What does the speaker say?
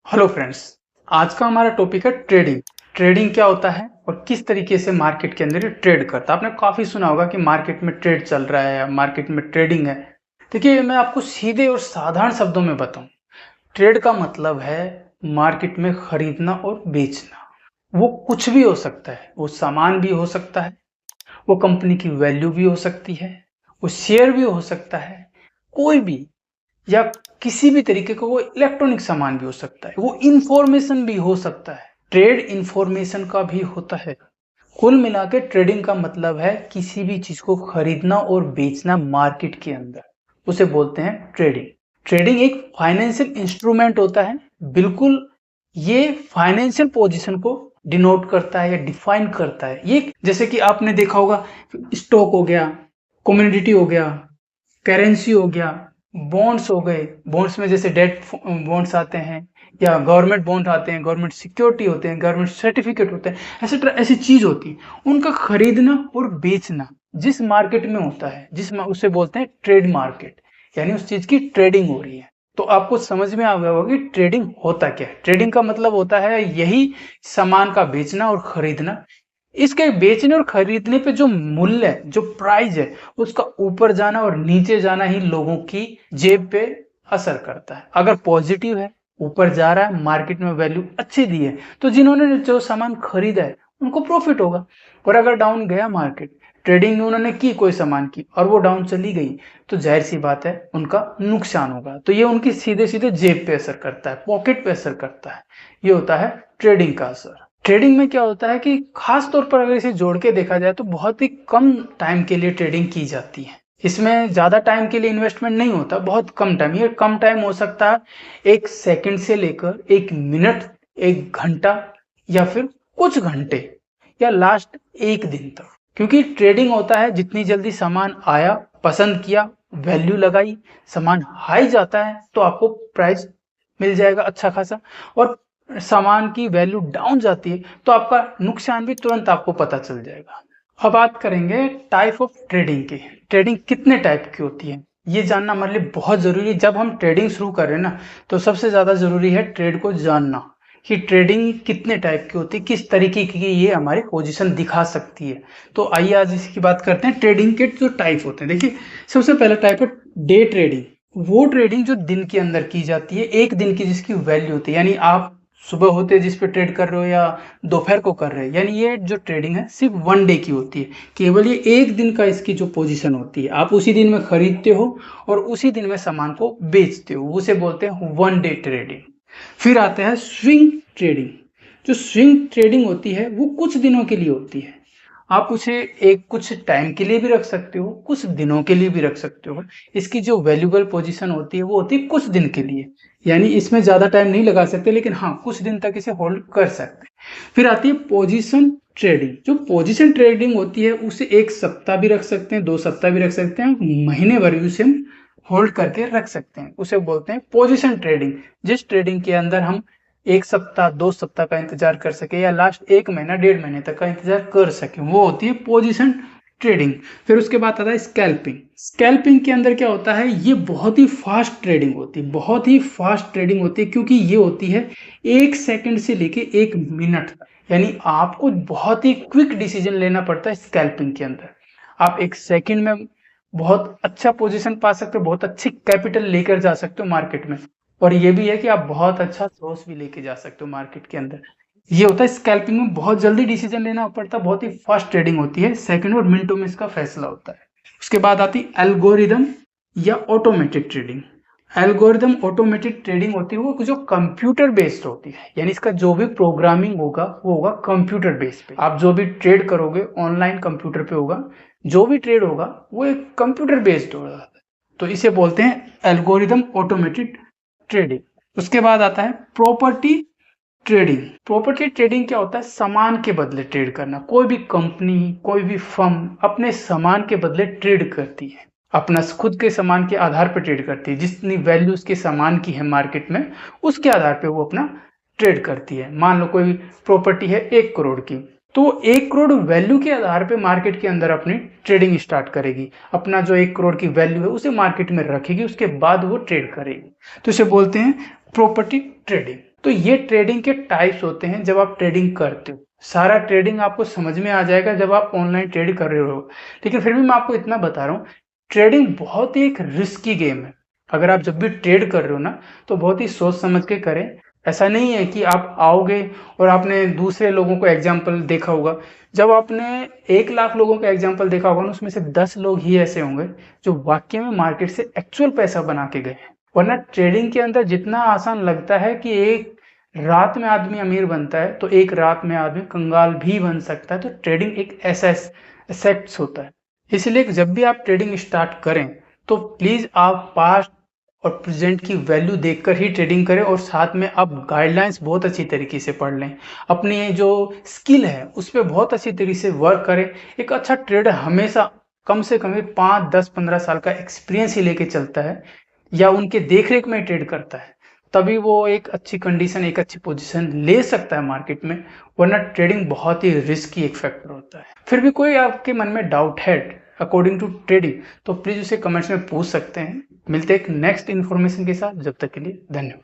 Hello friends. आज का हमारा टॉपिक है ट्रेडिंग। ट्रेडिंग क्या होता है और किस तरीके से मार्केट के अंदर ये ट्रेड करता है। आपने काफी सुना होगा कि मार्केट में ट्रेड चल रहा है या मार्केट में ट्रेडिंग है। देखिए, मैं आपको सीधे और साधारण शब्दों में बताऊं, ट्रेड का मतलब है मार्केट में खरीदना और बेचना। वो कुछ भी हो सकता है, वो सामान भी हो सकता है, वो कंपनी की वैल्यू भी हो सकती है, वो शेयर भी हो सकता है, कोई भी, या किसी भी तरीके का वो इलेक्ट्रॉनिक सामान भी हो सकता है, वो इंफॉर्मेशन भी हो सकता है। ट्रेड इंफॉर्मेशन का भी होता है। कुल मिला के ट्रेडिंग का मतलब है किसी भी चीज को खरीदना और बेचना मार्केट के अंदर, उसे बोलते हैं ट्रेडिंग। ट्रेडिंग एक फाइनेंशियल इंस्ट्रूमेंट होता है। बिल्कुल, ये फाइनेंशियल पोजीशन को डिनोट करता है या डिफाइन करता है। ये जैसे कि आपने देखा होगा, स्टॉक हो गया, कम्युनिटी हो गया, करेंसी हो गया, बॉन्ड्स हो गए। बॉन्ड्स में जैसे डेट बॉन्ड्स आते हैं या गवर्नमेंट बॉन्ड आते हैं, गवर्नमेंट सिक्योरिटी होते हैं, गवर्नमेंट सर्टिफिकेट होते हैं, ऐसी चीज होती है। उनका खरीदना और बेचना जिस मार्केट में होता है, उसे बोलते हैं ट्रेड मार्केट, यानी उस चीज की ट्रेडिंग हो रही है। तो आपको समझ में आ गया होगा कि ट्रेडिंग होता क्या है। ट्रेडिंग का मतलब होता है यही, सामान का बेचना और खरीदना। इसके बेचने और खरीदने पे जो मूल्य है, जो प्राइस है, उसका ऊपर जाना और नीचे जाना ही लोगों की जेब पे असर करता है। अगर पॉजिटिव है, ऊपर जा रहा है, मार्केट में वैल्यू अच्छी दी है, तो जिन्होंने जो सामान खरीदा है उनको प्रॉफिट होगा। और अगर डाउन गया मार्केट, ट्रेडिंग उन्होंने की, कोई सामान की और वो डाउन चली गई, तो जाहिर सी बात है उनका नुकसान होगा। तो ये उनकी सीधे सीधे जेब पे असर करता है, पॉकेट पे असर करता है। ये होता है ट्रेडिंग का असर। ट्रेडिंग में क्या होता है कि खास तौर पर अगर इसे जोड़ के देखा जाए तो बहुत ही कम टाइम के लिए ट्रेडिंग की जाती है। इसमें ज्यादा टाइम के लिए इन्वेस्टमेंट नहीं होता, बहुत कम टाइम। ये कम टाइम हो सकता है 1 सेकंड से लेकर 1 मिनट, 1 घंटा, या फिर कुछ घंटे, या लास्ट 1 दिन तक। क्योंकि ट्रेडिंग होता है जितनी जल्दी सामान आया, पसंद किया, वैल्यू लगाई, सामान हाई जाता है तो आपको प्राइस मिल जाएगा अच्छा खासा, और सामान की वैल्यू डाउन जाती है तो आपका नुकसान भी तुरंत आपको पता चल जाएगा। अब बात करेंगे टाइप ऑफ ट्रेडिंग की। ट्रेडिंग कितने टाइप की होती है ये जानना हमारे लिए बहुत जरूरी है। जब हम ट्रेडिंग शुरू कर रहे हैं ना, तो सबसे ज्यादा जरूरी है ट्रेड को जानना कि ट्रेडिंग कितने टाइप की होती है, किस तरीके की ये हमारी पोजीशन दिखा सकती है। तो आइए आज इसकी बात करते हैं। ट्रेडिंग के जो टाइप होते हैं, देखिए, सबसे पहला टाइप है डे ट्रेडिंग। वो ट्रेडिंग जो दिन के अंदर की जाती है, एक दिन की जिसकी वैल्यू होती है, यानी आप सुबह होते जिस पे ट्रेड कर रहे हो या दोपहर को कर रहे हैं, यानी ये जो ट्रेडिंग है सिर्फ 1 डे की होती है। केवल ये एक दिन का इसकी जो पोजीशन होती है, आप उसी दिन में खरीदते हो और उसी दिन में सामान को बेचते हो, उसे बोलते हैं 1 डे ट्रेडिंग। फिर आता है स्विंग ट्रेडिंग। जो स्विंग ट्रेडिंग होती है वो कुछ दिनों के लिए होती है। आप उसे एक कुछ टाइम के लिए भी रख सकते हो, कुछ दिनों के लिए भी रख सकते हो। इसकी जो वैल्यूबल पोजीशन होती है वो होती है कुछ दिन के लिए, यानी इसमें ज्यादा टाइम नहीं लगा सकते, लेकिन हाँ, कुछ दिन तक इसे होल्ड कर सकते हैं। फिर आती है पोजीशन ट्रेडिंग। जो पोजीशन ट्रेडिंग होती है उसे 1 सप्ताह भी रख सकते हैं, 2 सप्ताह भी रख सकते हैं, महीने भर भी उसे हम होल्ड करके रख सकते हैं, उसे बोलते हैं पोजीशन ट्रेडिंग। जिस ट्रेडिंग के अंदर हम 1 सप्ताह, 2 सप्ताह का इंतजार कर सके, या लास्ट 1 महीना, 1.5 महीने तक का इंतजार कर सके, वो होती है पोजीशन ट्रेडिंग। फिर उसके बाद आता है स्कैल्पिंग। स्कैल्पिंग के अंदर क्या होता है, ये बहुत ही फास्ट ट्रेडिंग होती है, बहुत ही फास्ट ट्रेडिंग होती है, क्योंकि ये होती है 1 सेकंड से लेके 1 मिनट तक। यानी आपको बहुत ही क्विक डिसीजन लेना पड़ता है स्कैल्पिंग के अंदर। आप 1 सेकंड में बहुत अच्छा पोजीशन पा सकते हो, बहुत अच्छी कैपिटल लेकर जा सकते हो मार्केट में, और ये भी है कि आप बहुत अच्छा सोर्स भी लेके जा सकते हो मार्केट के अंदर। ये होता है स्कैल्पिंग में बहुत जल्दी डिसीजन लेना पड़ता है, बहुत ही फास्ट ट्रेडिंग होती है, सेकंड और मिनटों में इसका फैसला होता है। उसके बाद आती है एल्गोरिदम या automated trading. Algorithm automated trading होती है वो जो कंप्यूटर बेस्ड होती है, यानी इसका जो भी प्रोग्रामिंग होगा वो होगा कंप्यूटर बेस्ड पे। आप जो भी ट्रेड करोगे ऑनलाइन कंप्यूटर पे होगा, जो भी ट्रेड होगा वो एक कंप्यूटर बेस्ड होगा, तो इसे बोलते हैं एल्गोरिदम ऑटोमेटेड ट्रेडिंग। उसके बाद आता है प्रॉपर्टी ट्रेडिंग। प्रॉपर्टी ट्रेडिंग क्या होता है, सामान के बदले ट्रेड करना। कोई भी कंपनी, कोई भी फर्म अपने सामान के बदले ट्रेड करती है, अपना खुद के सामान के आधार पर ट्रेड करती है। जितनी वैल्यू उसके सामान की है मार्केट में, उसके आधार पे वो अपना ट्रेड करती है। मान लो कोई प्रॉपर्टी है 1 करोड़ की, तो 1 करोड़ वैल्यू के आधार पे मार्केट के अंदर अपनी ट्रेडिंग स्टार्ट करेगी। अपना जो 1 करोड़ की वैल्यू है उसे मार्केट में रखेगी, उसके बाद वो ट्रेड करेगी। तो इसे बोलते हैं प्रॉपर्टी ट्रेडिंग। तो ये ट्रेडिंग के टाइप्स होते हैं जब आप ट्रेडिंग करते हो। सारा ट्रेडिंग आपको समझ में आ जाएगा जब आप ऑनलाइन ट्रेड कर रहे हो। लेकिन फिर भी मैं आपको इतना बता रहा हूँ, ट्रेडिंग बहुत ही एक रिस्की गेम है। अगर आप जब भी ट्रेड कर रहे हो ना, तो बहुत ही सोच समझ के करें। ऐसा नहीं है कि आप आओगे और आपने दूसरे लोगों को एग्जाम्पल देखा होगा। जब आपने 1 लाख लोगों का एग्जाम्पल देखा होगा ना, उसमें से 10 लोग ही ऐसे होंगे जो वाकई में मार्केट से एक्चुअल पैसा बना के गए हैं। वरना ट्रेडिंग के अंदर जितना आसान लगता है कि एक रात में आदमी अमीर बनता है, तो एक रात में आदमी कंगाल भी बन सकता है। तो ट्रेडिंग एक ऐसा एसेट्स होता है। इसलिए जब भी आप ट्रेडिंग स्टार्ट करें, तो प्लीज आप पास्ट और प्रेजेंट की वैल्यू देखकर ही ट्रेडिंग करें, और साथ में आप गाइडलाइंस बहुत अच्छी तरीके से पढ़ लें। अपनी जो स्किल है उस पर बहुत अच्छी तरीके से वर्क करें। एक अच्छा ट्रेडर हमेशा कम से कम 5, 10, 15 साल का एक्सपीरियंस ही लेके चलता है, या उनके देखरेख में ट्रेड करता है। तभी वो एक अच्छी कंडीशन, एक अच्छी पोजीशन ले सकता है मार्केट में। वरना ट्रेडिंग बहुत ही रिस्की एक फैक्टर होता है। फिर भी कोई आपके मन में डाउट है अकॉर्डिंग टू ट्रेडिंग, तो प्लीज उसे कमेंट्स में पूछ सकते हैं। मिलते हैं एक नेक्स्ट इन्फॉर्मेशन के साथ। जब तक के लिए धन्यवाद।